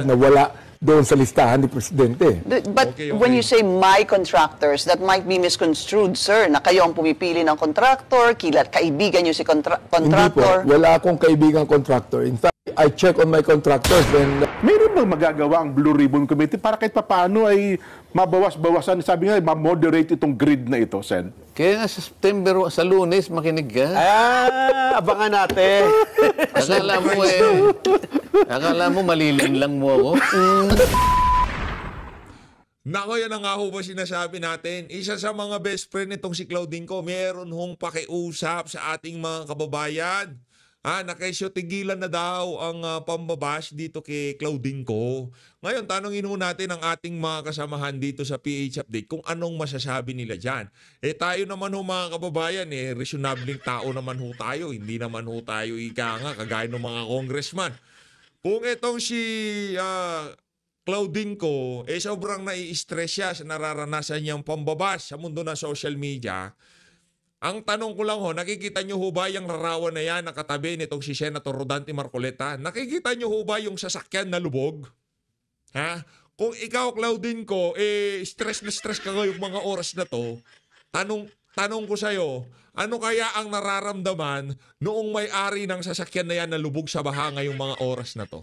na wala doon sa listahan ni Presidente. But when you say my contractors, that might be misconstrued, sir, na kayo ang pumipili ng contractor, kaibigan nyo si contractor. Hindi po, wala akong kaibigang contractor. In fact, I check on my contractors when... Mayroon bang magagawa ang Blue Ribbon Committee para kahit paano ay mabawas-bawasan, sabi nga, ma-moderate itong grid na ito, Sen? Kaya nga sa September, sa Lunes, makinig ka. Abangan natin. Akala mo malilin lang mo ako. Nako, yan ang nga ho ba sinasabi natin. Isa sa mga best friend nitong si Claudine ko, meron hong pakiusap sa ating mga kababayan. Na kesyo tigilan na daw ang pambabash dito kay Claudine ko. Ngayon, tanongin ho natin ang ating mga kasamahan dito sa PH Update kung anong masasabi nila dyan. Tayo naman ho mga kababayan, reasonabling tao naman ho tayo. Hindi naman ho tayo kagaya ng mga congressman. Kung itong si Claudine ko, sobrang nai-stress siya sa nararanasan niyang pambabash sa mundo ng social media. Ang tanong ko lang ho, nakikita nyo ho ba yung larawan na yan nakatabi nitong si Senator Rodante Marcoleta? Nakikita nyo ho ba yung sasakyan na lubog? Ha? Kung ikaw, Claudine ko, stress na stress ka ngayong mga oras na to, tanong ko sa'yo, ano kaya ang nararamdaman noong may-ari ng sasakyan na yan na lubog sa baha ngayong mga oras na to?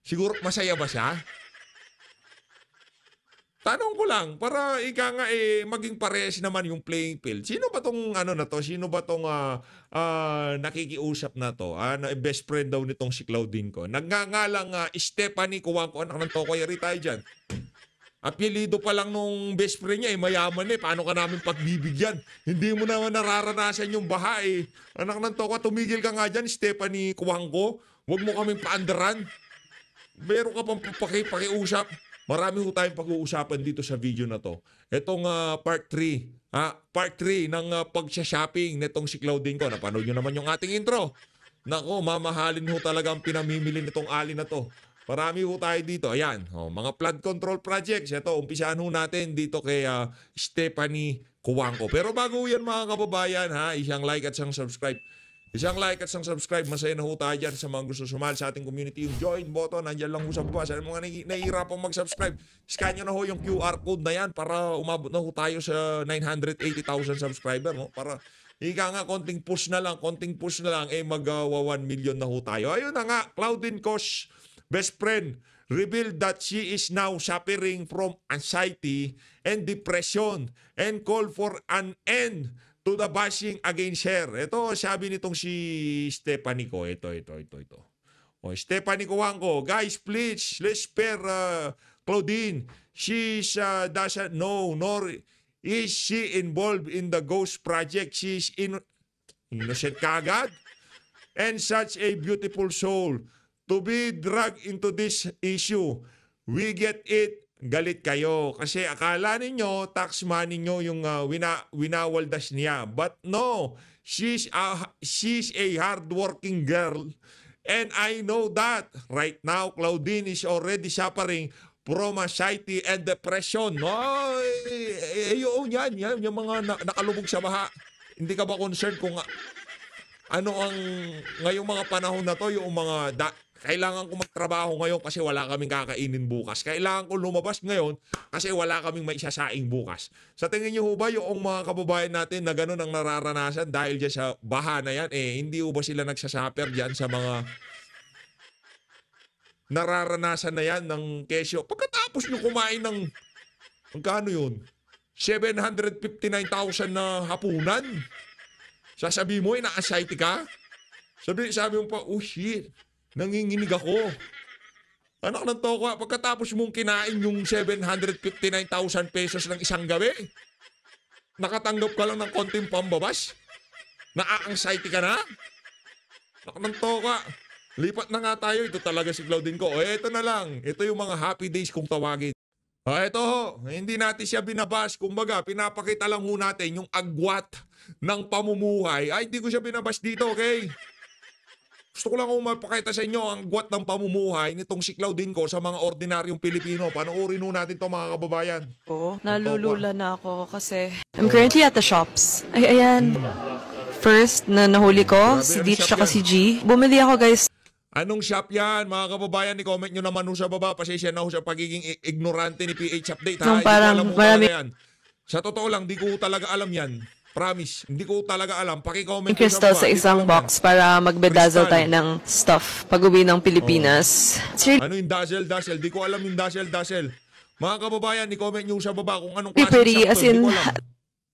Siguro masaya ba siya? Tanong ko lang, para maging pares naman yung playing field. Sino ba tong Sino ba tong nakikiusap na to? Best friend daw nitong si Claudine ko. Nagngangalang Stephanie Cuangco, anak ng Tokoy, yari tayo dyan. Apelido pa lang nung best friend niya, mayaman paano ka namin pagbibigyan? Hindi mo naman nararanasan yung baha Anak ng Tokoy, tumigil ka nga dyan, Stephanie Cuangco. Huwag mo kaming paandaran. Meron ka pang pakiusap. Marami ho tayong pag-uusapan dito sa video na to. Itong part 3. Part 3 ng pag-shopping nitong si Claudine ko. Napanood nyo naman yung ating intro. Nako, mamahalin ho talaga ang pinamimili nitong ali na to. Marami ho tayo dito. Ayan, mga flood control projects. Ito, umpisahan ho natin dito kay Stephanie Cuangco. Pero bago yan mga kababayan, isang like at isang subscribe. Isang like at isang subscribe. Masaya na ho tayo dyan sa mga gusto sumali sa ating community. Yung join button, nandyan lang ho sa baba. Sa mga nahihirapang mag-subscribe, scan nyo na ho yung QR code na yan para umabot na ho tayo sa 980,000 subscriber. No? Para konting push na lang, mag-1 million na ho tayo. Ayun na nga, Claudine Ko's best friend revealed that she is now suffering from anxiety and depression and called for an end to the bashing against her. Ito, sabi nitong si Stephanie ko. Ito. Stephanie Cuangco, guys, please, let's spare Claudine. She doesn't know, nor is she involved in the ghost project. She's innocent kagad. And such a beautiful soul. To be dragged into this issue, we get it. Galit kayo kasi akala ninyo tax money nyo yung winawaldas niya, but no, she's a hardworking girl and I know that right now Claudine is already suffering from anxiety and depression. Yun yan yung mga nakalubog sa baha. Hindi ka ba concerned kung ano ang ngayong mga panahon na to, yung mga kailangan ko magtrabaho ngayon kasi wala kaming kakainin bukas. Kailangan ko lumabas ngayon kasi wala kaming maisasaing bukas. Sa tingin niyo ho ba yung mga kababayan natin na gano'n ang nararanasan dahil dyan sa baha na yan, hindi ho ba sila nagsasuffer dyan sa mga nararanasan na yan ng kesyo? Pagkatapos nyo kumain ng, magkano yun? 759,000 na hapunan. Sasabi mo, na-anxiety ka? Sabi mo pa, oh shit, nanginginig ako. Anak ng Tokoy, pagkatapos mong kinain yung 759,000 pesos ng isang gabi, nakatanggap ka lang ng konting pambabas? Na-anxiety ka na? Anak ng Tokoy, lipat na nga tayo. Ito talaga si Claudine ko. Ito na lang. Ito yung mga happy days kung tawagin. Ito ho, hindi natin siya binabas. Kumbaga, pinapakita lang ho natin yung agwat ng pamumuhay. Hindi ko siya binabas dito, okay? Gusto ko lang mapakita sa inyo ang agwat ng pamumuhay nitong si Claudine ko sa mga ordinaryong Pilipino. Panoorin ho natin ito mga kababayan. Nalulula na ako kasi I'm currently at the shops. Ayan. First na nahuli ko, si Deech tsaka si G. Bumili ako, guys. Anong shop yan, mga kababayan? I-comment nyo naman ho sa baba. Pasensya na ho sa pagiging ignorante ni PH Update. Nung Hindi ko parang alam ho marami- talaga yan. Sa totoo lang, di ko talaga alam yan. Promise, hindi ko talaga alam. Paki-comment nyo crystal baba. sa Di ko isang alam box yan. para magbedazzle Crystal. tayo ng stuff pag uwi ng Pilipinas. It's really Ano yung dazzle? Di ko alam yung dazzle. Mga kababayan, i-comment nyo sa baba kung anong klaseng pretty, shop as to. Di in, ko alam.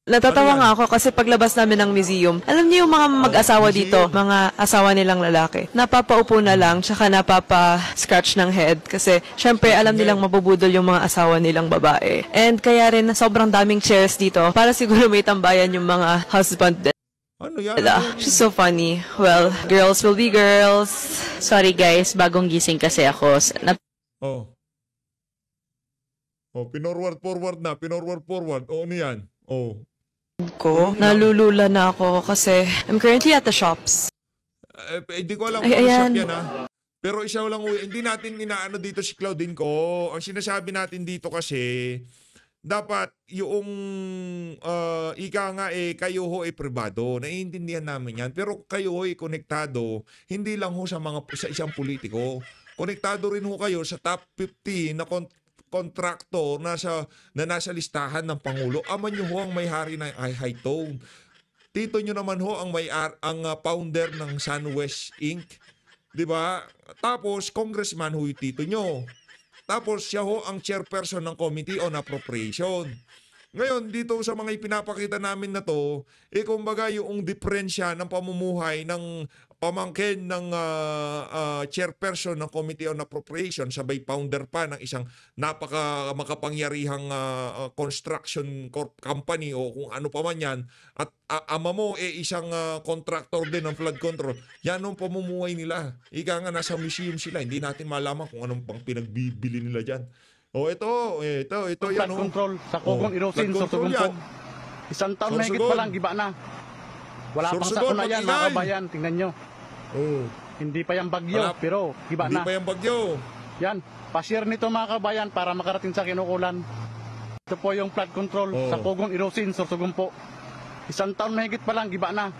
natatawa Ano yan? nga ako kasi paglabas namin ng museum, alam niyo yung mga mag-asawa museum. dito, mga asawa nilang lalaki, napapaupo na lang, tsaka napapa-scratch ng head kasi syempre alam nilang mabubudol yung mga asawa nilang babae. And kaya rin sobrang daming chairs dito para siguro may tambayan yung mga husband Ano yan? nila. She's so funny. Well, girls will be girls. Sorry guys, bagong gising kasi ako. Oh. Oh, pinorward na. Oh, ano yan? Oh. Nalulula na ako kasi I'm currently at the shops. Hindi ko alam Ay, kung ano ayan. shop yan, ha? Pero isa lang, hindi natin inaano dito si Claudine ko. Ang sinasabi natin dito kasi, dapat yung ika nga kayo ho pribado. Naiintindihan namin yan. Pero kayo ho konektado, hindi lang ho sa isang politiko. Konektado rin ho kayo sa top 50 na kontraktor na nasa listahan ng Pangulo. Ama nyo ho ang may-hari ng Hightone. Tito nyo naman ho ang founder ng SunWest Inc. Diba? Tapos, congressman ho yung tito nyo. Tapos, siya ho ang chairperson ng Committee on Appropriation. Ngayon, dito sa mga ipinapakita namin na to, kumbaga yung diferensya ng pamumuhay ng pamangkin ng chairperson ng Committee on Appropriation, sabay founder pa ng isang makapangyarihang construction company o kung ano pa man yan, at ama mo isang contractor din ng flood control. Yan ang pamumuhay nila. Ika nga nasa museum sila, hindi natin malaman kung anong pang pinagbibili nila dyan. Oh, ito yan. Flood control sa Kogong Irosin, flood control Sorsogon po. yan. Isang taon na higit Sorsogon. pa lang, giba na. Wala pang Sorsogon, sakuna yan, mga mag-ingay. kabayan. Tingnan nyo. Oh, Hindi pa yung bagyo, Wala- pero giba hindi na. pa yung bagyo. Yan, pa-share nito mga kabayan para makarating sa kinukulan. Ito po yung flood control Oh. sa Kogong Irosin, Sorsogon po. Isang taon na higit pa lang, giba na.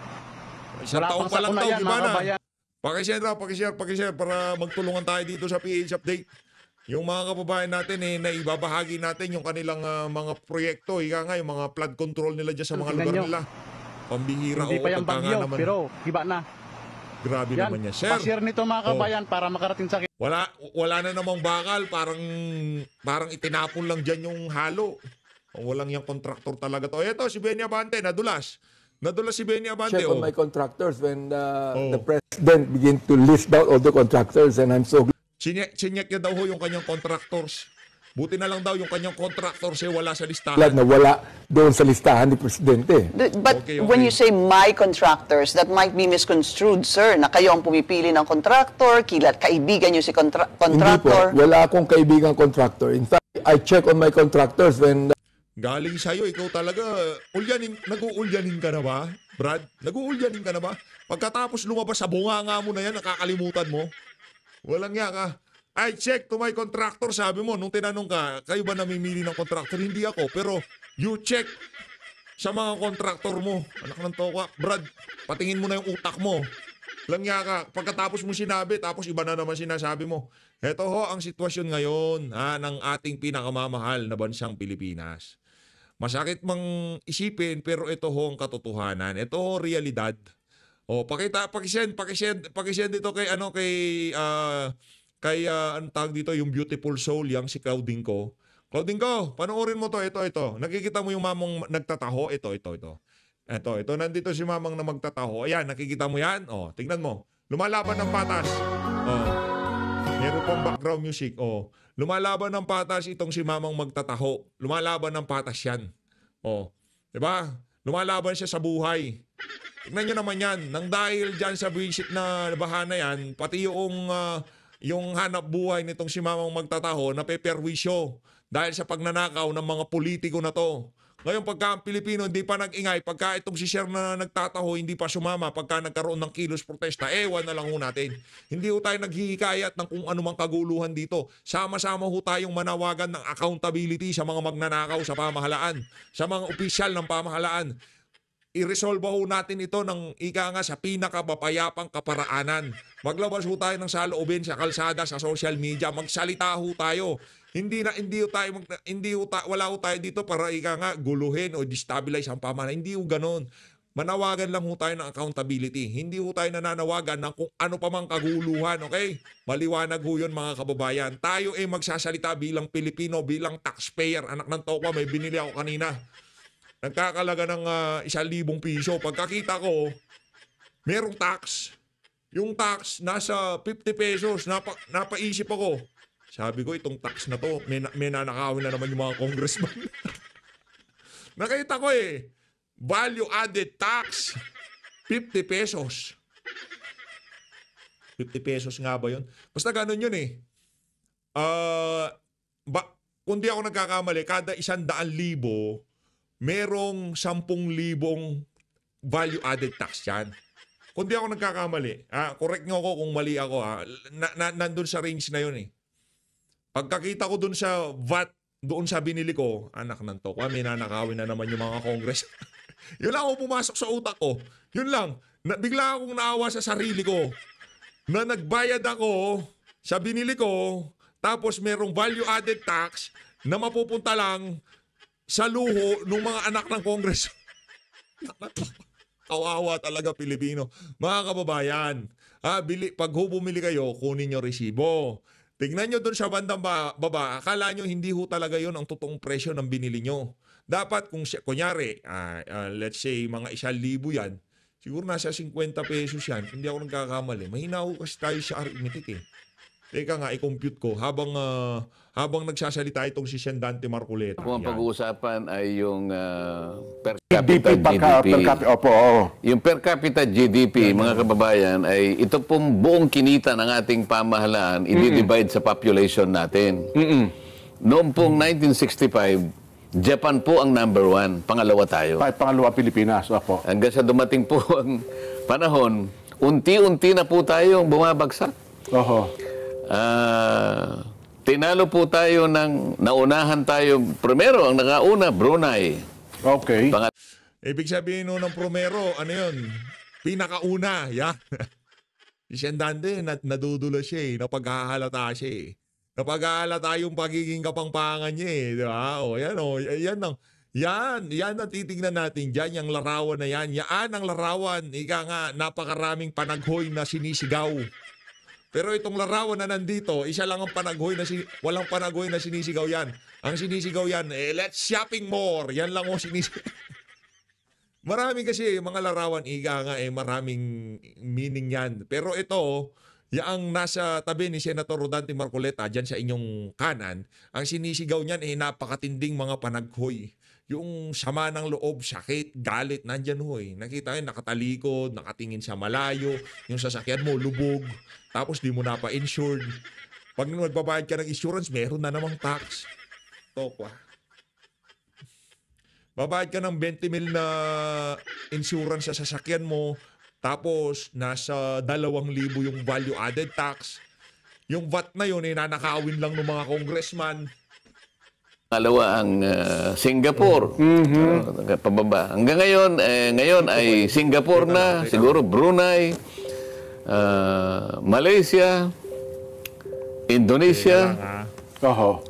Isang Wala taon pang pa lang sakuna daw, yan, di ba mga na? kabayan. Pakishare para magtulungan tayo dito sa PH Update. Yung mga kababayan natin na ibabahagi natin yung kanilang mga proyekto. Ika nga, yung mga flood control nila dyan sa mga Tingnan lugar nyo. nila. Pambihira Hindi pa yung pagka nga bagyo, naman. pero giba na. Grabe Yan, naman yan. Sir, pa-share nito mga kabayan para makarating sa wala na namang bakal. Parang itinapon lang dyan yung halo. Walang yung contractor talaga to. Eto, si Benny Abante, nadulas. Nadulas si Benny Abante. Check on Oh. my contractors when the president begin to list out all the contractors, and I'm so Chinyek niya daw ho yung kanyang contractors. Buti na lang daw yung kanyang contractors wala sa listahan. glad na wala doon sa listahan ni Presidente. But Okay. when you say my contractors, that might be misconstrued, sir, na kayo ang pumipili ng contractor, kaibigan nyo si Hindi po, contractor. wala akong kaibigang contractor. In fact, I check on my contractors when Galing sa'yo, ikaw talaga, nag-uulyanin ka na ba, Brad? Nag-uulyanin ka na ba? Pagkatapos lumabas sa bunganga mo na yan, nakakalimutan mo. Walang yan ka. I check to my contractor, sabi mo, nung tinanong ka, kayo ba namimili ng contractor? Hindi ako, pero you check sa mga contractor mo. Anak ng toka, Brad, patingin mo na yung utak mo. Langya ka, pagkatapos mo sinabi, tapos iba na naman sinasabi mo. Ito ho ang sitwasyon ngayon ng ating pinakamamahal na bansang Pilipinas. Masakit mang isipin, pero ito ho ang katotohanan. Ito ho realidad. O, pakisend dito kay anong tawag dito, yung beautiful soul, yang si Claudine ko. Claudine ko, panoorin mo to, ito. Nakikita mo yung mamang nagtataho, ito. Ito, nandito si mamang na magtataho. Ayan, nakikita mo yan? O, tingnan mo. Lumalaban ng patas. O, meron pang background music. O, lumalaban ng patas itong si mamang magtataho. Lumalaban ng patas yan. O, diba? Lumalaban siya sa buhay. Tignan nyo naman yan. Nang dahil dyan sa visit na bahana yan, pati yung hanap buhay nitong si mamang magtataho na peperwisyo dahil sa pagnanakaw ng mga politiko na to. Ngayon, pagka ang Pilipino hindi pa nag-ingay, pagka itong si Sher na nagtataho hindi pa sumama, pagka nagkaroon ng kilos protesta, ewan na lang ho natin. Hindi ho tayo naghihikayat ng kung anumang kaguluhan dito. Sama-sama ho tayong manawagan ng accountability sa mga magnanakaw sa pamahalaan, sa mga opisyal ng pamahalaan. i-resolve ho natin ito ng ika nga sa pinakamapayapang kaparaanan. Maglabas ho tayo ng saloobin sa kalsada, sa social media, magsalita ho tayo. Wala ho tayo dito para ika nga guluhin o destabilize ang pamahalaan. Hindi ho ganon. Manawagan lang ho tayo ng accountability. Hindi ho tayo nananawagan ng kung ano pa mang kaguluhan, okay? Maliwanag ho yun mga kababayan. Tayo magsasalita bilang Pilipino, bilang taxpayer. Anak ng tokwa, may binili ako kanina. Nagkakalaga ng 1,000 piso. Pagkakita ko, merong tax. Yung tax, nasa 50 pesos. Napaisip ako. Sabi ko, itong tax na to, may nanakawin na naman yung mga congressman. Nakita ko value added tax, 50 pesos. 50 pesos nga ba yun? Basta ganun yun kung di ako nagkakamali, kada 100,000, merong 10,000 value added tax yan. Kung di ako nagkakamali, correct nyo ako kung mali ako. Nandun sa range na yun Pagkakita ko dun sa VAT, doon sa binili ko, anak ng tokwa, may nanakawin na naman yung mga Congress. Yun lang ako pumasok sa utak ko. Yun lang. Bigla akong naawa sa sarili ko na nagbayad ako sa binili ko, tapos merong value added tax na mapupunta lang sa luho ng mga anak ng Congress. Kawawa talaga Pilipino. Mga kababayan, pag bumili kayo, kunin nyo resibo. Tignan nyo doon sa bandang baba, akala nyo hindi ho talaga yon ang totoong presyo ng binili nyo. Dapat kung kunyari, let's say mga 1,000 yan, siguro nasa 50 pesos yan, hindi ako nagkakamali. Mahina ho kasi tayo sa arithmetic Teka nga, i-compute ko habang nagsasalita itong si Sendante Marcoleta. Kung ang pag-uusapan ay yung per capita GDP. Opo. Yung per capita GDP, mga kababayan, ay ito pong buong kinita ng ating pamahalaan, i-divide sa population natin. Noong pong 1965, Japan po ang number 1, pangalawa tayo. Pangalawa Pilipinas, opo. Hanggang sa dumating po ang panahon, unti-unti na po tayong bumabagsak. Oho. Tinalo po tayo naunahan tayo. Primero, ang nakauna, Brunei. Okay. Ibig sabihin ng Promero, ano yun? Pinakauna, yan. Si Sendante, nadudula siya napaghahalata siya Napaghahalata yung pagiging kapangpangan niya di ba? Yan ang titignan natin dyan, yung larawan na yan. Yan ang larawan, napakaraming panaghoy na sinisigaw. Pero itong larawan na nandito, isa lang ang panaghoy walang panaghoy na sinisigaw yan. Ang sinisigaw yan, let's shopping more. Yan lang ang sinisigaw. Maraming kasi mga larawan, maraming meaning yan. Pero ito, yung nasa tabi ni Senator Rodante Marcoleta, dyan sa inyong kanan, ang sinisigaw niyan napakatinding mga panaghoy. Yung sama ng loob, sakit, galit, nandyan Nakita nyo, nakatalikod, nakatingin sa malayo, yung sasakyan mo, lubog, tapos di mo na pa-insured. Pag magbabayad ka ng insurance, meron na namang tax. Tokwa. Babayad ka ng 20 mil na insurance sa sasakyan mo, tapos nasa 2,000 yung value added tax. Yung VAT na yun, nanakawin lang ng mga congressman. Pangalawa ang Singapore. Pababa. Hanggang ngayon ay Singapore na, siguro Brunei, Malaysia, Indonesia.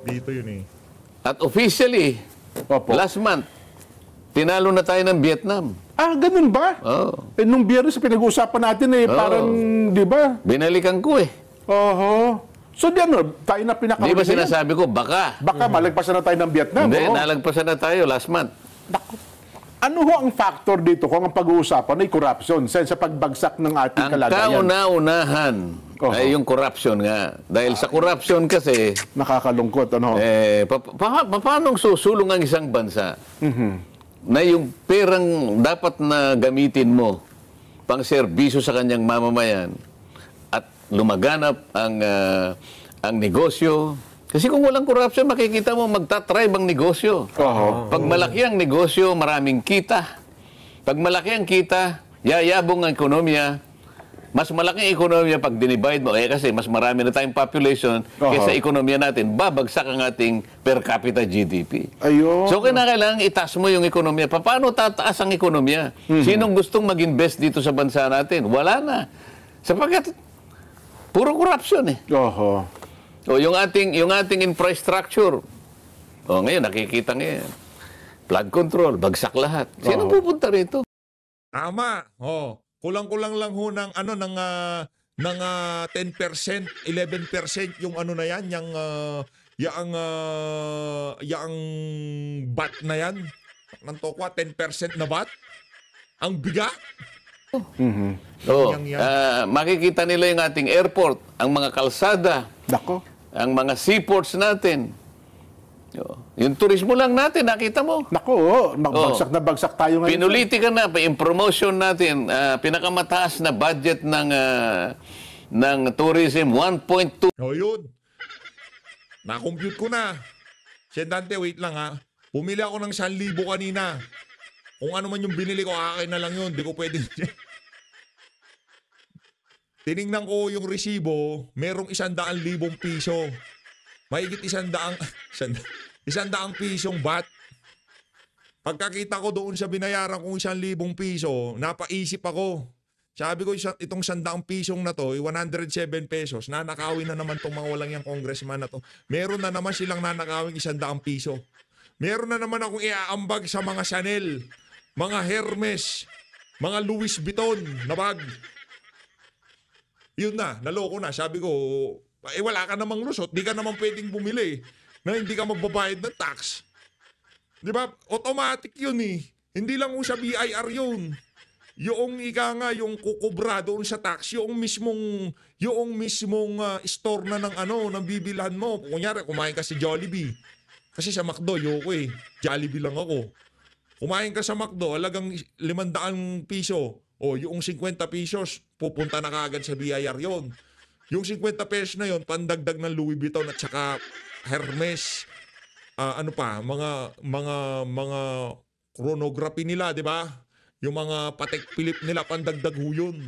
Dito yun At officially, last month, tinalo na tayo ng Vietnam. Ganun ba? Nung biyernes pinag-uusapan natin parang, di ba? Binalikan ko So, tayo na pinakawin. Di ba sinasabi ko, baka? Baka malagpasan na tayo ng Vietnam. Hindi, nalagpasan na tayo last month. Ano ang factor dito kung ang pag-uusapan ay corruption sa pagbagsak ng ating kalagayan? Ang kauna-unahan ay yung corruption nga. Dahil sa corruption kasi... Nakakalungkot, paano susulong ang isang bansa na yung perang dapat na gamitin mo pang serbisyo sa kanyang mamamayan at lumaganap ang negosyo. Kasi kung walang corruption, makikita mo magtatribe ang negosyo. Pag malaki ang negosyo, maraming kita. Pag malaki ang kita, yayabong ang ekonomiya, mas malaking ekonomiya pag dinivide mo. Kasi mas marami na tayong population kaysa ekonomiya natin, babagsak ang ating per capita GDP. Ayun. So, kailangan itaas mo yung ekonomiya. Paano tataas ang ekonomiya? Sinong gustong mag-invest dito sa bansa natin? Wala na. Sapagkat, puro corruption eh. Oho. O, yung ating infrastructure. O, ngayon, nakikita ngayon. Flood control, bagsak lahat. Sino pupunta rito? Tama. Oh, kulang-kulang lang ho ng ano ng 10%, 11% yung ano na yan, yang bat na yan. Ng tokwa 10% na bat. Ang biga. Makikita nila yung ating airport, ang mga kalsada, ang mga seaports natin. Yung turismo lang natin, nakita mo. Bagsak na bagsak tayo ngayon. Pinuliti ka na, yung promotion natin, pinakamataas na budget ng tourism, 1.2. Yun. Na-compute ko na. Siyentante, wait lang ha. Pumili ako ng 1,000 kanina. Kung ano man yung binili ko, akin na lang yun. Di ko pwede. Tiningnan ko yung resibo, merong 100,000 piso. Mahigit 100 pisong bat. Pagkakita ko doon sa binayaran kong 1,000 piso, napaisip ako. Sabi ko, itong 100 pisong na to, 107 pesos, nanakawin na naman itong mga walang yung congressman na to. Meron na naman silang nanakawin 100 piso. Meron na naman akong iaambag sa mga Chanel, mga Hermes, mga Louis Vuitton na bag. Yun na, naloko na. Sabi ko, wala ka namang lusot, di ka naman pwedeng bumili na hindi ka magbabayad ng tax. Di ba? Automatic yun eh. Hindi lang sa BIR yun. Yung yung kukubra doon sa tax, yung mismong store na ng bibilhan mo. Kunyari, kumain ka sa Jollibee. Kasi sa McDo, yoko eh. Jollibee lang ako. Kumain ka sa McDo, alagang 500 piso. O yung 50 pesos, pupunta na kaagad sa BIR yon. Yung 50 pesos na yon, pandagdag ng Louis Vuitton at saka Hermes, mga chronography nila, di ba? Yung mga Patek Philippe nila, pandagdag ho yun.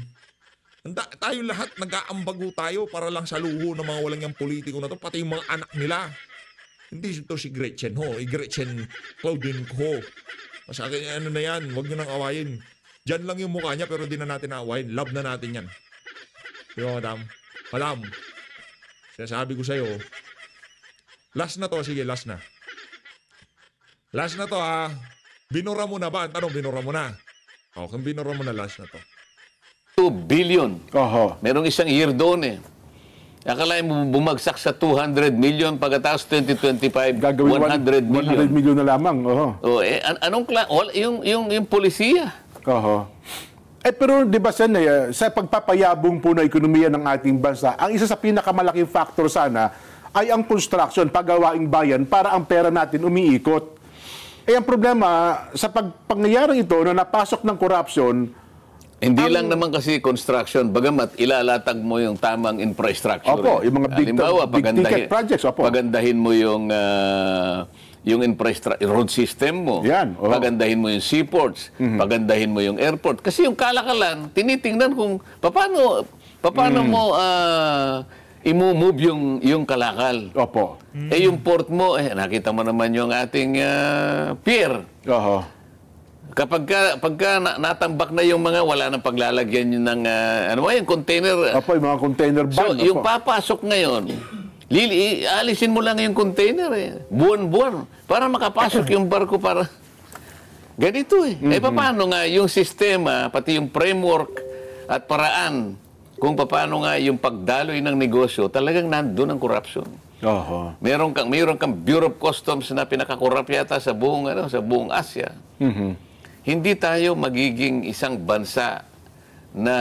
Tayo lahat, nag-aambago tayo para lang sa luho ng mga walang yung politiko na to, pati yung mga anak nila. Hindi ito si Gretchen ho, Gretchen Claudine ho. Mas akin, ano na yan, huwag nyo nang awayin. Diyan lang yung mukha niya pero di na natin aawayin. Love na natin yan. Di ba, madam? Madam, sinasabi ko sa'yo, last na to, sige, last na. Last na to ha. Binura mo na ba? Ang tanong, binura mo na. O, kung binura mo na, last na to. 2 billion. Merong isang year doon eh. Akalain mo bumagsak sa 200 million pagkatapos 2025, gagawin 100 million. 100 million na lamang. Anong yung polisiya? Pero di ba sa pagpapayabong po na ekonomiya ng ating bansa, ang isa sa pinakamalaking factor sana ay ang construction, paggawaing bayan para ang pera natin umiikot. Ang problema, sa pangyayari ito na napasok ng corruption, hindi lang naman kasi construction, bagamat ilalatag mo yung tamang infrastructure. Yung mga big ticket projects. Pagandahin mo yung infrastructure, road system mo. Pagandahin mo yung seaports. Pagandahin mo yung airport. Kasi yung kalakalan, tinitingnan kung paano mo i-move yung kalakal. Yung port mo, nakita mo naman yung ating pier. Pagka natambak na yung mga, wala nang paglalagyan yun ng, yung container. Yung mga container ban. So, yung papasok ngayon, alisin mo lang yung container buwan-buwan para makapasok yung barko para ganito paano nga yung sistema pati yung framework at paraan kung paano nga yung pagdaloy ng negosyo talagang nandun ang corruption. Meron kang Bureau of Customs na pinakakorrupt yata sa buong Asia. Hindi tayo magiging isang bansa na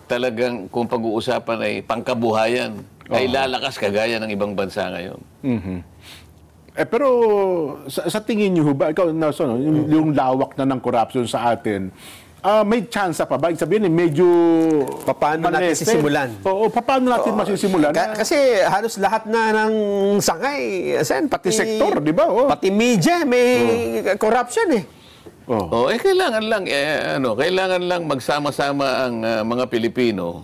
talagang kung pag-uusapan ay pangkabuhayan ay lalakas kagaya ng ibang bansa ngayon. Pero sa tingin niyo ba, ikaw, yung lawak na ng corruption sa atin, may chance pa ba? Sabihin, medyo paano natin sisimulan? Paano natin masisimulan? Kasi halos lahat na ng sangay, pati sektor, di ba? Pati media, may corruption kailangan lang magsama-sama ang mga Pilipino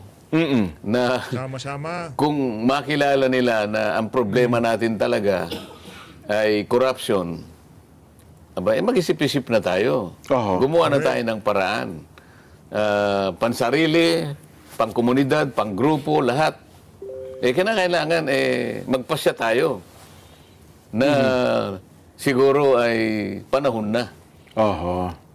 na Sama-sama. kung makilala nila na ang problema natin talaga ay corruption, mag-isip-isip na tayo. Gumawa na tayo ng paraan. Pansarili, pangkomunidad, panggrupo, lahat. Kailangan magpasya tayo na siguro ay panahon na.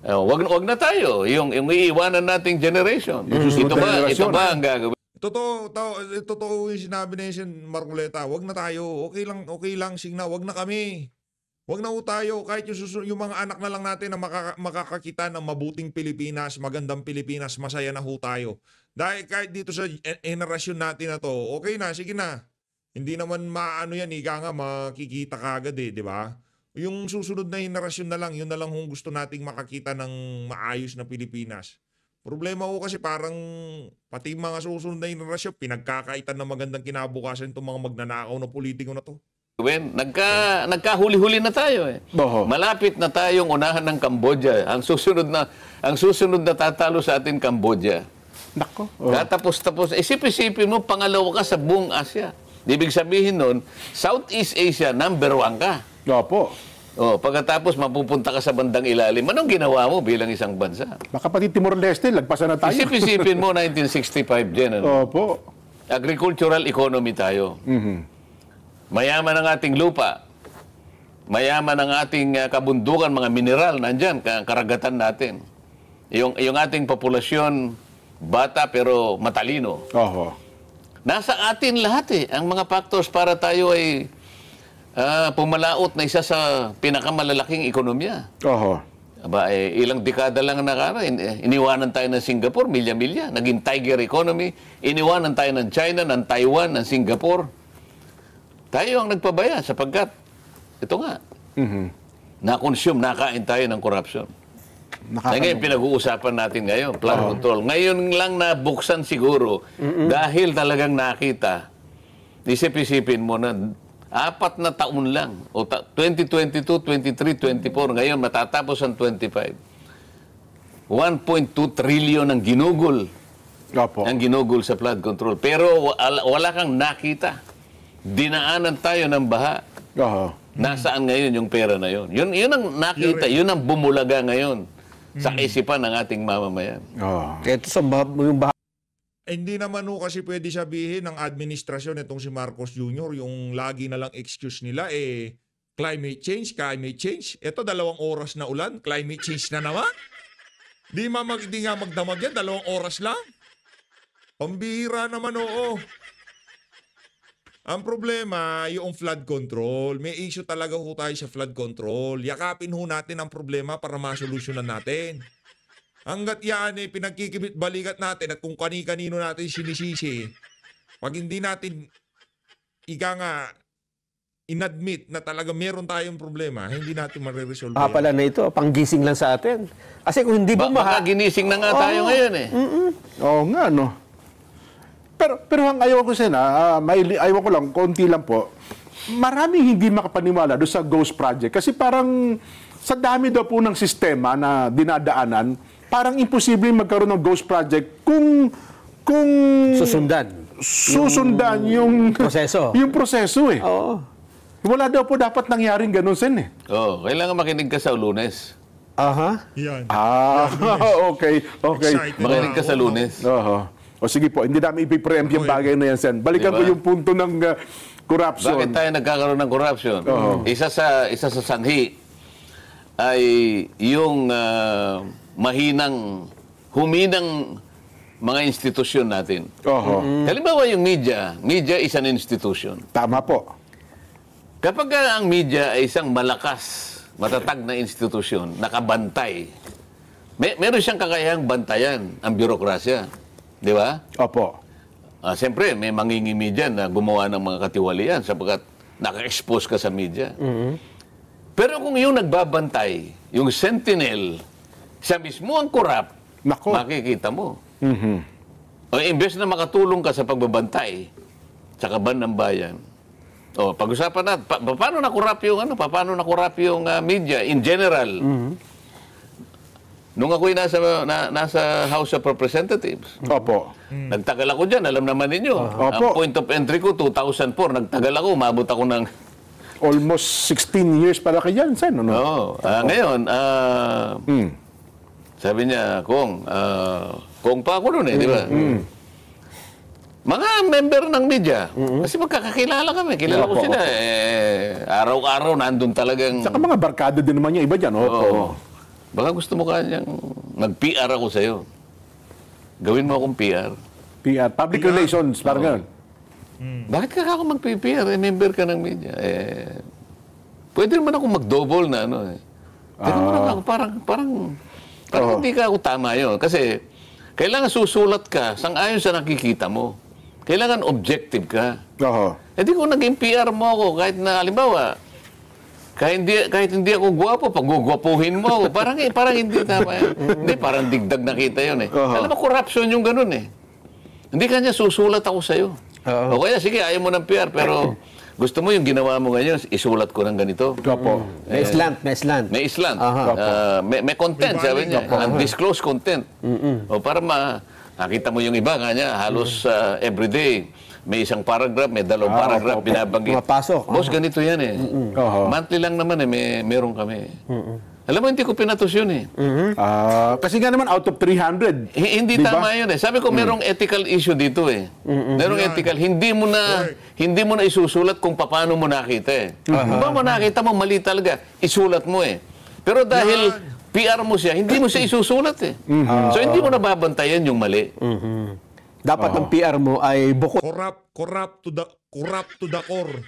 Wag na tayo. Yung iiwanan nating generation. Ito ba ang gagawin? Totoo yung sinabi na yun, Marcoleta. Wag na tayo. Okay lang, Signa. Wag na kami. Wag na ho tayo. Kahit yung mga anak na lang natin na makakakita ng mabuting Pilipinas, magandang Pilipinas, masaya na ho tayo. Dahil kahit dito sa henerasyon natin na to, okay na, sige na. Hindi naman makikita kagad di ba? Yung susunod na henerasyon na lang, yun na lang kung gusto nating makakita ng maayos na Pilipinas. Problema ko kasi parang pati mga susunod na henerasyon, pinagkakaitan ng magandang kinabukasan itong mga magnanakaw na politiko na to. Nagkahuli-huli na tayo Malapit na tayong unahan ng Cambodia. Ang susunod na tatalo sa atin, Cambodia. Nako. Tapos, isip-isipin mo, pangalawa ka sa buong Asia. Ibig sabihin nun, Southeast Asia, number 1 ka. Opo. Pagkatapos mapupunta ka sa bandang ilalim, anong ginawa mo bilang isang bansa? Baka pati Timor-Leste, lagpasan na tayo. Isip-isipin mo, 1965 din. Opo. Agricultural economy tayo. Mayaman ang ating lupa. Mayaman ang ating kabundukan, mga mineral, nandyan, karagatan natin. Yung ating populasyon, bata pero matalino. Nasa atin lahat ang mga factors para tayo ay pumalaot na isa sa pinakamalalaking ekonomiya. Ilang dekada lang iniwanan tayo ng Singapore, milya-milya. Naging tiger economy. Iniwanan tayo ng China, ng Taiwan, ng Singapore. Tayo ang nagpabaya sapagkat, ito nga, nakain tayo ng corruption. Ngayon, pinag-uusapan natin ngayon, flood control. Ngayon lang nabuksan siguro dahil talagang nakita, isip-isipin mo na 4 na taon lang. 2022, 23, 24. Ngayon, matatapos ang 25. 1.2 trillion ang ginugol. Ang ginugol sa flood control. Pero wala kang nakita. Dinaanan tayo ng baha. Nasaan ngayon yung pera na yun? Yun ang nakita. Yun ang bumulaga ngayon sa isipan ng ating mamamayan. Kaya ito sa yung baha. Hindi naman kasi pwede sabihin ng administrasyon itong si Marcos Jr. yung lagi na lang excuse nila climate change. Ito 2 oras na ulan, climate change na naman. Di nga magdamag yan, 2 oras lang. Pambihira naman Ang problema, yung flood control. May issue talaga ho tayo sa flood control. Yakapin ho natin ang problema para masolusyonan natin. Hanggat yan pinagkikibit-balikat natin at kung kani-kanino natin sinisisi, pag hindi natin inadmit na talaga meron tayong problema, hindi natin mariresolve yan. Pala na ito, panggising lang sa atin. Kasi kung hindi baka ginising na nga tayo ngayon Oo nga, no? Pero ang ayaw ko ayaw ko lang, konti lang po, maraming hindi makapaniwala doon sa Ghost Project. Kasi parang sa dami daw po ng sistema na dinadaanan, parang imposible magkaroon ng Ghost Project kung susundan yung proseso. Yung proseso Wala daw po dapat nangyaring ganun, Sen kailangan makinig ka sa Lunes. Yan. Okay. Makinig ka sa Lunes. O sige po, hindi namin ipipreempt yung bagay na yan, Sen. Balikan ko yung punto ng corruption. Bakit tayo nagkakaroon ng corruption? Isa sa sanhi ay yung huminang mga institusyon natin. Halimbawa yung media is an institution. Tama po. Kapag ang media ay isang malakas, matatag na institusyon, nakabantay, meron siyang kakayahang bantayan ang bürokrasya. Di ba? Opo. Siyempre, may mangingimi dyan na gumawa ng mga katiwalian sapagkat naka-expose ka sa media. Pero kung yung nagbabantay, yung sentinel, siya mismo ang corrupt, makikita mo. Imbes na makatulong ka sa pagbabantay sa kaban ng bayan, pag-usapan natin, paano na-corrupt yung, paano na-corrupt yung media in general? Nung ako'y nasa House of Representatives, Opo. nagtagal ako dyan, alam naman ninyo. Opo. Ang point of entry ko, 2004, nagtagal ako, umabot ako ng... Almost 16 years pala kayo dyan, Sen. Ano? Oo. Ngayon, sabi niya, Kung pa ako nun di ba? Mga member ng media. Kasi magkakakilala kami. Kilala ko sila. Araw-araw nandun talagang... Saka mga barkada din naman yung iba dyan. Opo. Oo. Baka gusto mo kanyang mag-PR ako sa'yo. Gawin mo akong PR. PR. Public relations. Parang ganun. Bakit ka ako mag-PR? Member ka ng media. Pwede naman ako mag-double na ano. Teka mo naman ako, parang hindi ka ako tama yun. Kasi kailangan susulat ka sang-ayon sa nakikita mo. Kailangan objective ka. Di kung naging PR mo ako, kahit na, halimbawa, kahit hindi ako gwapo, pag-gwapuhin mo ako, parang hindi tama yan. Hindi, parang digdag nakita yun eh. Alam mo, corruption yung ganun eh. Hindi kanya susulat ako sa'yo. O kaya, sige, ayaw mo ng PR, pero gusto mo yung ginawa mo ngayon, isulat ko ng ganito. May slant. May slant. May content, sabi niya. Undisclosed content. O para nakita mo yung iba, kanya, halos everyday, may isang paragraph, may dalawang paragraph, binabanggit. Mapasok. Boss, ganito yan eh. Monthly lang naman eh, meron kami. Alam mo, hindi ko pinatos yun eh. Kasi nga naman, out of 300. Hindi diba? tama yun eh. Sabi ko, merong ethical issue dito eh. Merong ethical. Hindi mo na isusulat kung paano mo nakita eh. Kung ba mo nakita mo, mali talaga. Isulat mo eh. Pero dahil PR mo siya, hindi mo siya isusulat eh. So, hindi mo nababantayan yung mali. Dapat ang PR mo ay bukod. Corrupt to the core.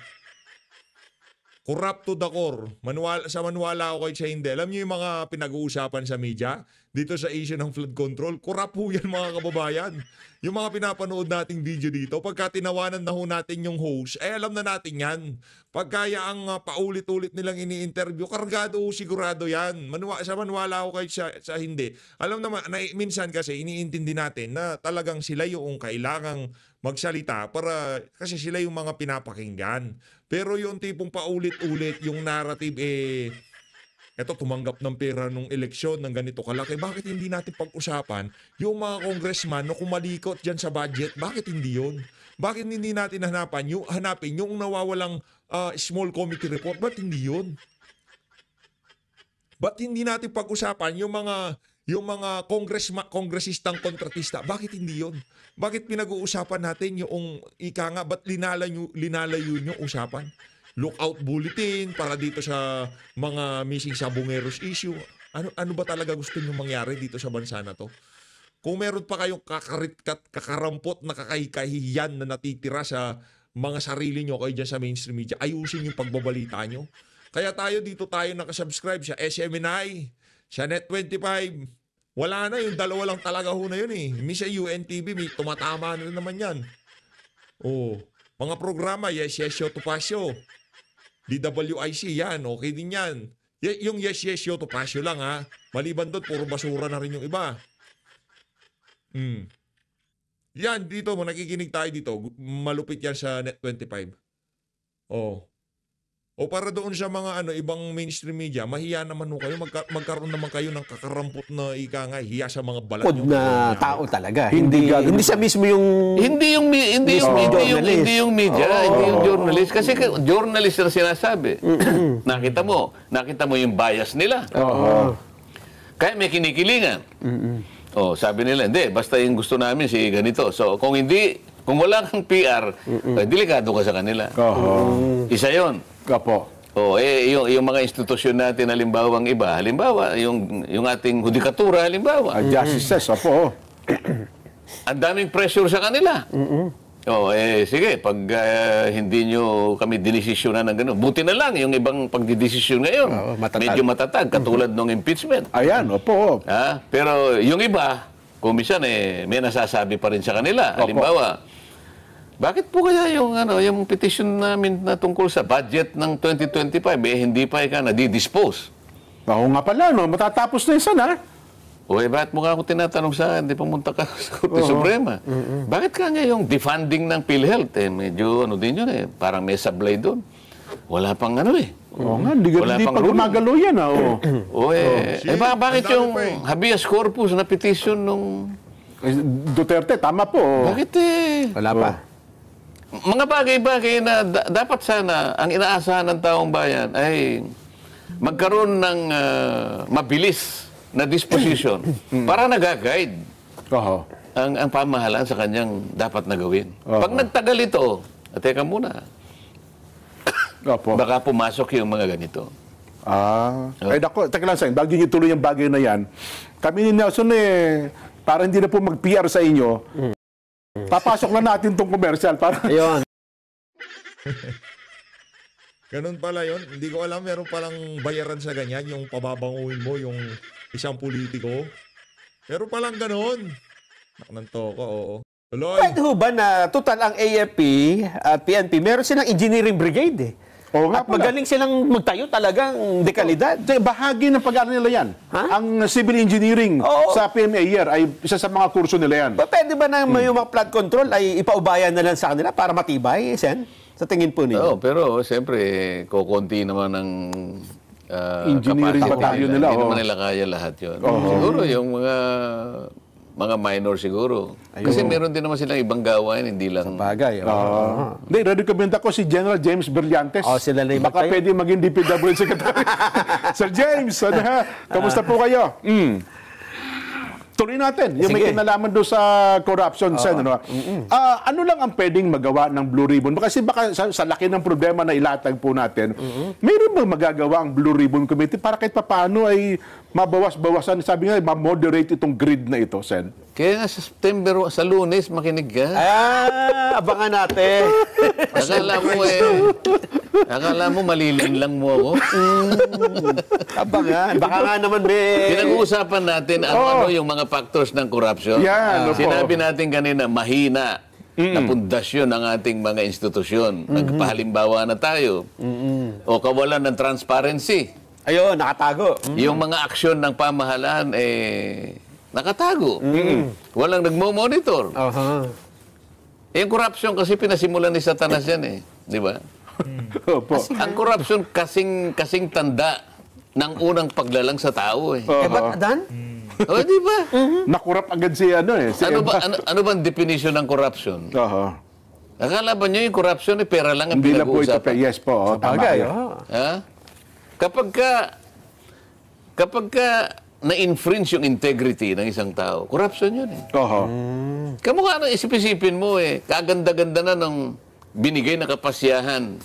Corrupt to the core. Maniwala ako kay siya hindi. Alam niyo yung mga pinag-uusapan sa media dito sa issue ng flood control? Corrupt po yan mga kababayan. Yung mga pinapanood nating video dito, pagka tinawanan na ho natin yung host, alam na natin yan. Pagkaya ang paulit-ulit nilang ini-interview, kargado sigurado yan. Maniwala ako kay sa hindi. Alam naman, minsan kasi iniintindi natin na talagang sila yung kailangang magsalita kasi sila yung mga pinapakinggan. Pero yung tipong paulit-ulit, yung narrative eto tumanggap ng pera nung eleksyon ng ganito kalaki. Bakit hindi natin pag-usapan yung mga congressman na kumalikot dyan sa budget? Bakit hindi yun? Bakit hindi natin hanapin yung nawawalang small committee report? Bakit hindi yun? Bakit hindi natin pag-usapan yung mga kongresistang kontratista? Bakit hindi yun? Bakit pinag-uusapan natin yung ba't linalayo nyo usapan? Lookout bulletin para dito sa mga missing sabongeros issue. Ano ba talaga gusto nyo mangyari dito sa bansa na to? Kung meron pa kayong kakarampot na kakahihiyan na natitira sa mga sarili nyo kayo dyan sa mainstream media, ayusin yung pagbabalita nyo. Kaya tayo nakasubscribe sa SMNI, sa Net25. Wala na, yung dalawa lang talaga ho na yun eh. Misa UNTV, may tumatama na naman yan. Mga programa, Yes, Yo, Tupasyo. DWIC, yan, okay din yan. Yung Yes, Yo, Tupasyo lang ha. Maliban doon, puro basura na rin yung iba. Yan, dito, nakikinig tayo dito. Malupit yan sa Net25. O para doon sa mga ibang mainstream media, mahiya naman kayo, magkaroon naman kayo ng kakarampot na hiya sa mga balat Bukod na tao talaga. Hindi siya mismo yung... Hindi yung media, hindi yung journalist. Kasi journalist na sinasabi. Nakita mo yung bias nila. Kaya may kinikilingan. Sabi nila, hindi, basta yung gusto namin si ganito. So kung wala kang PR, delikado ka sa kanila. Isa yun. Yung mga institusyon natin, halimbawa yung ating hudikatura, justices, ang daming pressure sa kanila. Sige, pag hindi nyo kami dinesisyonan ng gano'n, buti na lang yung ibang pagdidesisyon ngayon. Medyo matatag, katulad ng impeachment. Ayan, pero yung iba, kung minsan may nasasabi pa rin sa kanila. Halimbawa, bakit po kaya yung petition namin na tungkol sa budget ng 2025 hindi pa nadi-dispose? Oo nga pala, matatapos na isa na. Bakit mo ako tinatanong sa akin, hindi pumunta ka sa Korte Suprema? Bakit kanya yung defunding ng PhilHealth? Medyo din yun parang may sablay doon. wala pang ano eh. Oo nga, hindi Wala pang pa ruling. gumagalaw yan. Bakit ang dami yung pa eh. habeas corpus na petition nung... Duterte, tama po. Bakit eh? Wala pa. Mga bagay-bagay na dapat sana ang inaasahan ng taong bayan ay magkaroon ng mabilis na disposition para nag-guide Oo. ang pamahalaan sa kanyang dapat na gawin. Pag nagtagal ito, teka muna, Opo. baka pumasok yung mga ganito. Ay, nako, teka lang sa'yo, bago nyo ituloy yung bagay na yan, kami ni Nelson para hindi na po mag-PR sa inyo, papasok na natin tong commercial para... Ayun. Ganun pala yun. Hindi ko alam, meron palang bayaran sa ganyan, yung pababanguin mo, yung isang politiko. Meron palang ganun. Naknanto ko, oo. Tuloy. Pwede ho ba na total ang AFP at PNP, meron silang engineering brigade eh. Oo nga At pala. magaling silang magtayo talagang dekalidad. Bahagi ng pag-aaral nila yan. Ha? Ang civil engineering Oo. sa PMA year ay isa sa mga kurso nila yan. Pwede ba na may mga flood control ay ipaubayan na lang sa kanila para matibay, Sen? Sa tingin po ninyo? Pero siyempre, kukunti naman ng Engineering capacity battalion nila, Hindi oo. naman nila kaya lahat yun. Siguro yung mga minor siguro. Kasi meron din naman silang ibang gawain, hindi lang... Bagay. Hindi, rekomenda ko si General James Brillantes. Sila na yung Baka magtayo. pwede maging DPW Secretary. Sir James, ano ha? Kamusta po kayo? Tuloy natin. Yung may Sige. kinalaman doon sa corruption. Sen, ano? Ano lang ang pwedeng magawa ng Blue Ribbon? Kasi baka sa laki ng problema na ilatag po natin, mayroon bang magagawa ang Blue Ribbon Committee para kahit papaano ay mabawas-bawasan, sabi nga, ma-moderate itong grid na ito, Sen? Kaya nga sa September, sa Lunes, makinig ka. Abangan natin. Akala mo malilin lang mo ako. Abangan. Baka nga naman may... Pinag-uusapan natin ano yung mga factors ng corruption. Yan, opo. Sinabi natin kanina, mahina na pundasyon ng ating mga institusyon. Nagpahalimbawa na tayo. O kawalan ng transparency. Ayun, nakatago. Yung mga aksyon ng pamahalaan, nakatago. Walang nagmo-monitor. Yung corruption kasi pinasimulan ni Satanas yan eh. Di ba? Opo. Ang corruption kasing tanda ng unang paglalang sa tao eh. Ba't adan? O, di ba? Nakurap agad si ano eh. Si Ano ba Emma. ano bang definition ng corruption? Oo. Akala ba niyo yung corruption eh pera lang ang Hindi na po ito. pinag-uusapan? Yes po. Tama Bagay. po. Ha? Kapag ka na-infringe yung integrity ng isang tao, corruption yun eh. Oo. Kamukha na isip-isipin mo eh, kaganda-ganda na ng binigay na kapasyahan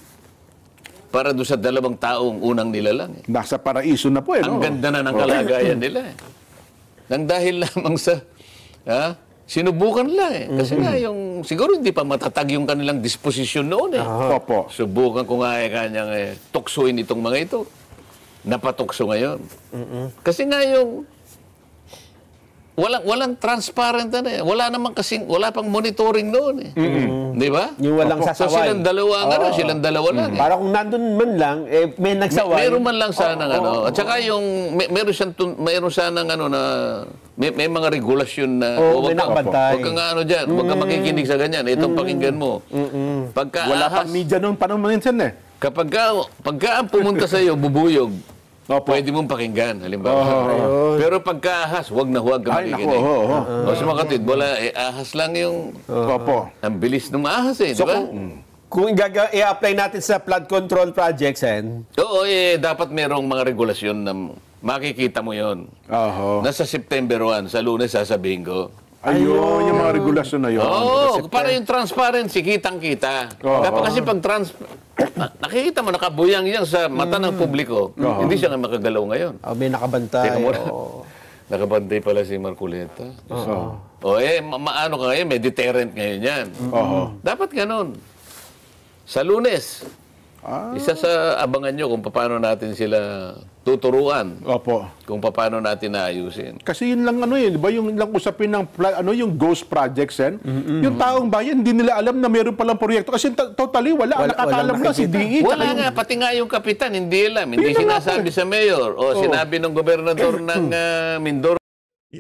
para doon sa dalawang taong unang nilalang eh. Nasa paraiso na po eh. Ang no? ganda na ng kalagayan nila eh. Nang dahil lamang sa sinubukan lang eh. Kasi nga yung, siguro hindi pa matatag yung kanilang disposisyon noon eh. Opo. Subukan ko nga kanyang tuksuin itong mga ito. Napatukso ngayon. Kasi nga yung walang transparent na eh. Wala pang monitoring noon eh. Di ba? Yung walang So sasaway. silang dalawa lang eh. Para kung nandun man lang, may nagsaway. Meron man lang sana ano. At saka yung meron sanang ano na may mga regulasyon na May nakabantay. Huwag kang ano diyan, huwag kang makikinig sa ganyan. Itong pakinggan mo. Pagka Wala pang media noon pa naman minsan eh. pagka ang pumunta sa iyo bubuyog, pwede mong pakinggan, halimbawa. Pero pagka ahas, huwag na huwag ka Ay, naku. makikinig. Oo. O sa mga kapatid, wala, ahas lang yung Opo. ang bilis ng ahas eh, di So ba? kung i-apply natin sa flood control projects, Sen, Oo, dapat merong mga regulasyon na makikita mo yon. Oo. Nasa September 1, sa Lunes sasabihin ko. Ayun, yung mga regulasyon na yun. Oo, para yung transparency, kitang-kita. Kasi pag nakikita mo, nakabuyang yan sa mata ng publiko, hindi siya nga makagalaw ngayon. may nakabantay. Teka muna. Nakabantay pala si Marcoleta. Maano ka ngayon, may deterrent ngayon yan. Dapat ganun. Sa Lunes, isa sa abangan nyo kung paano natin sila tuturuan. Opo. Kung paano natin naayusin. Kasi yun lang di ba yung lang usapin ng yung ghost projects yung taong bayan hindi nila alam na meron palang proyekto kasi totally wala ang nakakaalam na si DE. Wala nga, pati nga yung kapitan, hindi alam. Hindi sinasabi sa mayor o sinabi ng gobernador ng Mindoro.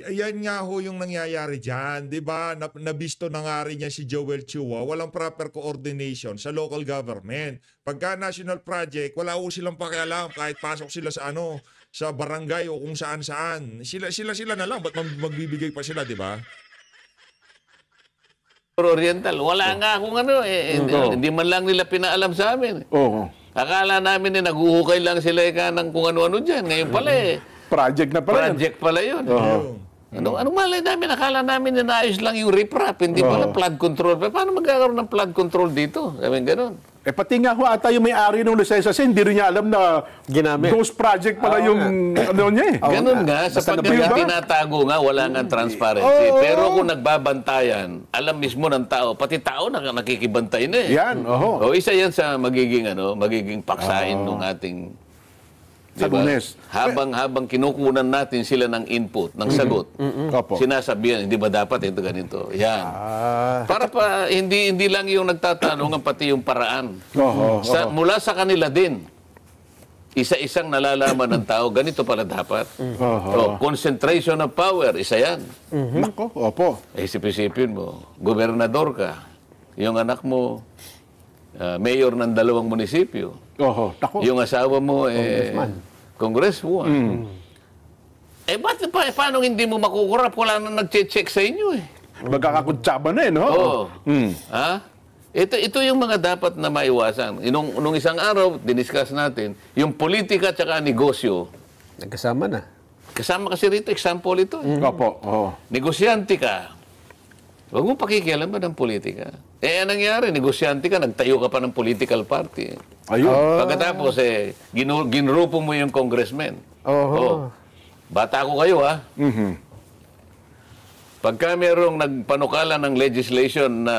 Ayan nga ho yung nangyayari dyan, di ba? Nabisto na nga rin niya si Joel Chua, walang proper coordination sa local government. Pagka national project, wala ho silang pakialam kahit pasok sila sa sa barangay o kung saan-saan. Sila na lang, ba't magbibigay pa sila, di ba? Oriental, wala nga akong hindi man lang nila pinaalam sa amin. Oo. Akala namin naguhukay lang sila ng kung ano-ano dyan. Ngayon pala Project na pala. project pala yun. Ano malay namin, akala namin na naayos lang yung riprap, hindi pala flood control. Paano magkakaroon ng flood control dito? Sabi ganun. Pati nga ho ata yung may-ari ng lisensya, hindi rin niya alam na Ginamit. ghost project pala yung niya eh. Ganun nga, sapagkat Diba? tinatago nga, wala nga transparency. Pero kung nagbabantayan, alam mismo ng tao, pati tao nakikibantay na eh. Yan, O isa yan sa magiging paksain ng ating Sa diba? Lunes. Habang kinukunan natin sila ng input, ng sagot, Opo. sinasabihan, hindi ba dapat ito ganito? Yan. Para pa, hindi lang yung nagtatanong, pati yung paraan. Mula sa kanila din, isa-isang nalalaman ng tao, ganito pala dapat. Concentration of power, isa yan. Nako, opo. Isip-isipin mo, gobernador ka, yung anak mo, mayor ng 2 munisipyo. Nako. Yung asawa mo, congresswoman. Paano hindi mo makukurap? Wala na nag-check sa inyo eh. Magkakakutsaba na eh, no? Ha? Ito yung mga dapat na maiwasan. Nung isang araw, diniscuss natin, yung politika at saka negosyo. Nagkasama na. Kasama kasi rito, example ito. Opo. Negosyante ka. Huwag mo pakikialaman ng politika. Anong nangyari? Negosyante ka, nagtayo ka pa ng political party. Ayun. Pagkatapos, ginrupo mo yung congressman. Bata ko kayo, ha? Pagka merong nagpanukala ng legislation na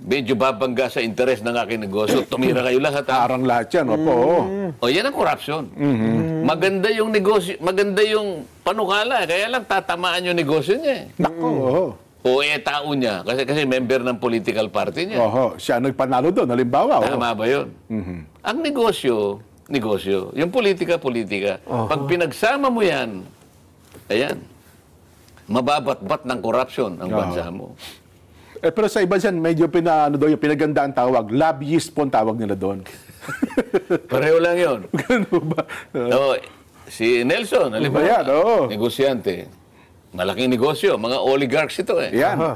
medyo babangga sa interes ng aking negosyo, tumira kayo lahat, ha? Parang lahat yan, opo. Yan ang corruption. Maganda yung negosyo, maganda yung panukala, kaya lang tatamaan yung negosyo niya. Nako, O tao niya, kasi member ng political party niya. Siya nagpanalo doon, halimbawa. Tama ba yun? Ang negosyo. Yung politika. Pag pinagsama mo yan, ayan, mababatbat ng corruption ang bansa mo. Pero sa iba dyan, medyo pinaganda ang tawag. Lobbyist po ang tawag nila doon. Pareho lang yun. Ganun ba? Si Nelson, halimbawa, negosyante. Malaking negosyo, mga oligarchs ito eh. Yan.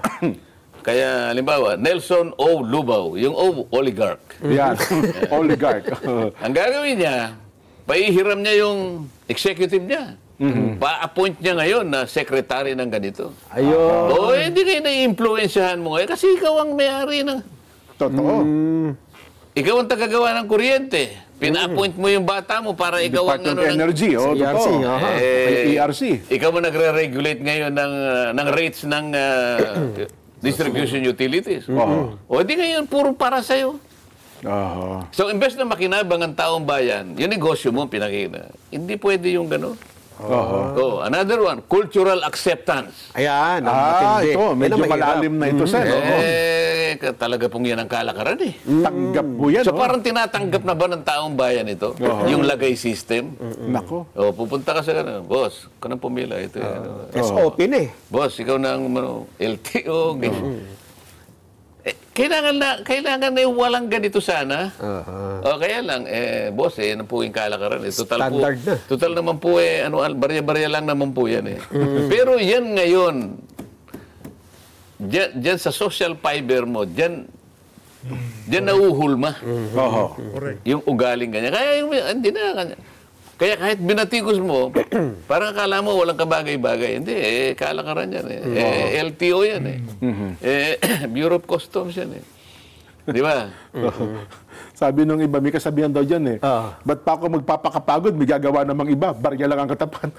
Kaya, halimbawa, Nelson O. Lubao, yung O, oligarch. Yan. Oligarch. Ang gagawin niya, paihiram niya yung executive niya. Pa-appoint niya ngayon na secretary ng ganito. Ayun. Hindi kayo na-influensyahan mo ngayon kasi ikaw ang may-ari ng... Totoo. Ikaw ang tagagawa ng kuryente. Pina-appoint mo yung bata mo para ikaw ang Department of Energy, ERC, ERC. Ikaw mo nagre-regulate ngayon ng rates ng distribution utilities. Di ngayon, puro para sa'yo. So, imbes na makinabang ang taong bayan, yung negosyo mo, pinakita. Hindi pwede yung gano'n. Another one, cultural acceptance. Ayan, matindi. Ito, medyo malalim na ito, sir. Talaga pong yan ang kalakaran eh. Tanggap po yan. So parang tinatanggap na ba ng taong bayan ito? Yung lagay system? Nako. Pupunta ka sa gano'n, boss, ka nang pumila. Ito, SOP na eh. boss, ikaw na ang LTO. Kailangan na walang ganito sana. Kaya lang, boss, yan po yung kalakaran. Standard na. Total naman po barya-barya lang naman po yan eh. Pero yan ngayon, dyan sa social fiber mo, dyan nauhulma. Yung ugaling ganyan. Kaya hindi na ganyan. Kaya kahit binatikos mo, parang akala mo walang kabagay-bagay. Hindi, kalakaran yan eh. LTO yan eh. Bureau of Customs yan eh. Di ba? Sabi nung iba, may kasabihan daw dyan eh. Ba't pa ako magpapakapagod? May gagawa namang iba. Barya lang ang katapat.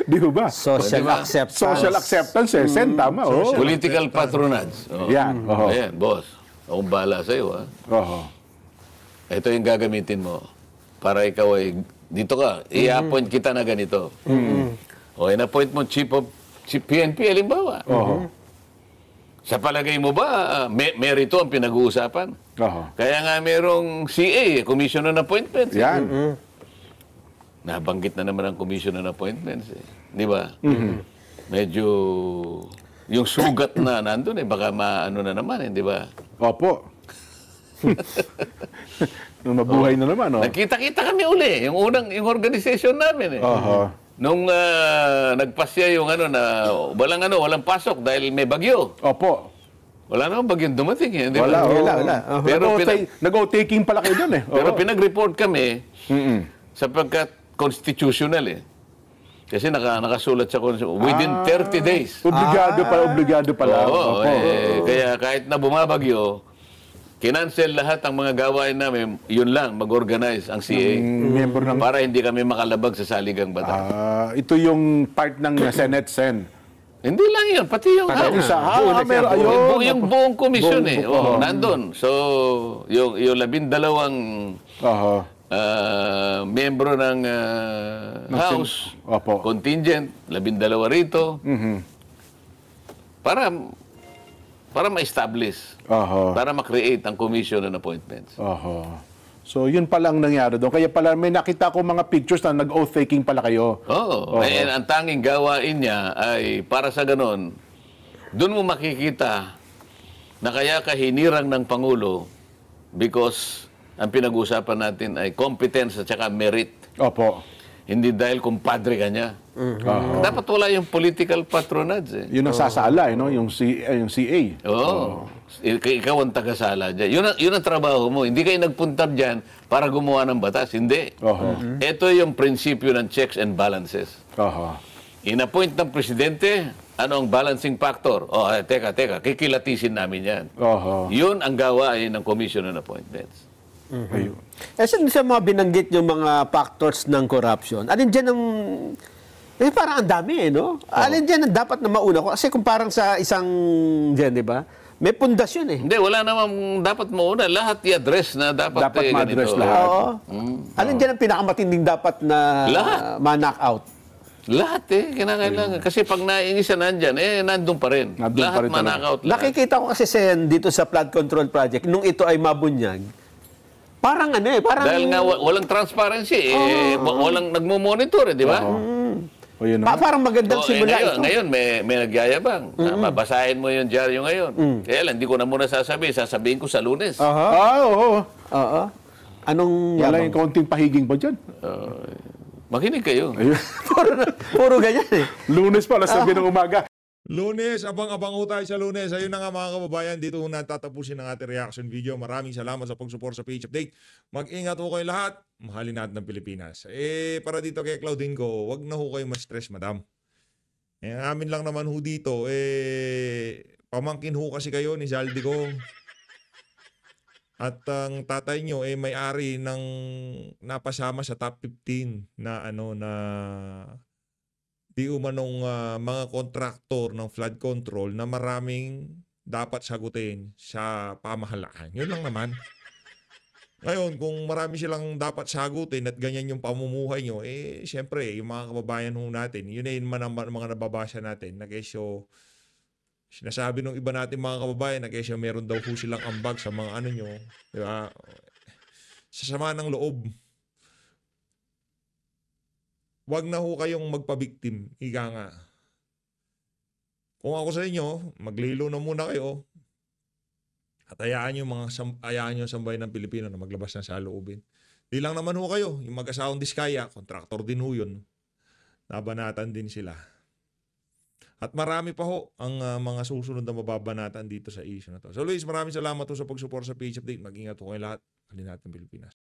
Di ba? Social acceptance. Social acceptance eh. Sen, tama. Political patronage. Yan. Ayan, boss. Akong bahala sa'yo, ha? Ito yung gagamitin mo para ikaw ay dito ka, i-appoint kita na ganito. In-appoint mo chief PNP, halimbawa. Sa palagay mo ba, merito ang pinag-uusapan? Kaya nga merong CA, Commission on Appointments. Yan. Nabanggit na naman ang Commission on Appointments. Di ba? medyo yung sugat na nandun baka maano na naman, di ba? Opo. Mabuhay na naman, oh. Nagkita-kita kami uli, yung organization namin Nung nagpasya yung walang pasok dahil may bagyo. Opo. Wala namang bagyong dumating, di ba? Wala. Pero nag-o-taking pala kayo doon, Pero pinag-report kami sapagkat constitutional Kasi nakasulat sa within 30 days. Obligado pala. Oo, kaya kahit na bumabagyo, kinancel lahat ang mga gawain namin, yun lang, mag-organize ang CA. Para hindi kami makalabag sa saligang batas. Ito yung part ng Senate Sen. Hindi lang yun, pati yung House. Yung buong komisyon nandun. So, yung 12 membro ng House, contingent, 12 rito, para ma-establish, para ma-create ang commission on appointments. So, yun pala ang nangyari doon. Kaya pala may nakita ko mga pictures na nag-oath-taking pala kayo. And ang tanging gawain niya ay para sa ganon, doon mo makikita na kaya ka hinirang ng Pangulo because ang pinag-uusapan natin ay competence at saka merit. Hindi dahil kumpadre ka niya. Dapat wala yung political patronage. Yun ang sasala, yung CA. Ikaw ang tagasala dyan. Yun ang trabaho mo. Hindi kayo nagpunta dyan para gumawa ng batas. Hindi. Ito yung prinsipyo ng checks and balances. In-appoint ng presidente, ano ang balancing factor? Teka, kikilatisin namin yan. Yun ang gawain ng Commission on Appointments. Sa mga binanggit yung mga factors ng corruption, alin dyan ang... parang ang dami, no? Alin dyan ang dapat na mauna ko? Kasi kung parang sa isang dyan, di ba? May pundasyon Hindi, wala namang dapat mauna. Lahat i-address na dapat ma-address lahat. Alin dyan ang pinakamatinding dapat na ma-knock out? Lahat kinakailangan. Kasi pag naingisa nandyan, nandun pa rin. Lahat ma-knock out. Nakikita ko kasi dito sa flood control project, nung ito ay mabunyag, parang parang... Dahil nga walang transparency, walang nagmo-monitor, di ba? Parang magandang simula ito. Ngayon, may nagyayabang. Mabasahin mo yung dyaryo ngayon. Kaya lang, hindi ko na muna sasabihin ko sa Lunes. Anong wala yung kaunting pahiging ba dyan? Makinig kayo. Puro ganyan Lunes pa, alas 9 ng umaga. Lunes, abang-abang ho tayo sa Lunes. Ayun na nga mga kababayan, dito na tatapusin ang ating reaction video. Maraming salamat sa pag-support sa PH Update. Mag-ingat ho kayo lahat. Mahalin natin ng Pilipinas. Para dito kay Claudine ko, wag na ho kayo ma-stress, madam. Amin lang naman ho dito, pamangkin ho kasi kayo ni Zaldi ko. At ang tatay nyo may-ari ng napasama sa top 15 na di umanong mga kontraktor ng flood control na maraming dapat sagutin sa pamahalaan. Yun lang naman. Ngayon, kung marami silang dapat sagutin at ganyan yung pamumuhay nyo, siyempre, yung mga kababayan ho natin, yun naman ang mga nababasa natin, na kesyo, sinasabi ng iba natin mga kababayan, na kesyo meron daw ho silang ambag sa mga nyo, di ba? Sa sama ng loob. Wag na ho kayong magpabiktim, ika nga. Kung ako sa inyo, maglilo na muna kayo at hayaan nyo sambay ng Pilipino na maglabas ng saloobin. Di lang naman ho kayo, yung mag-asawang Diskaya, kontraktor din ho yun. Nabanatan din sila. At marami pa ho ang mga susunod na mababanatan dito sa issue na to. So Luis, maraming salamat ho sa pag-support sa PH Update. Mag-ingat ho kayo lahat. Halina't ng Pilipinas.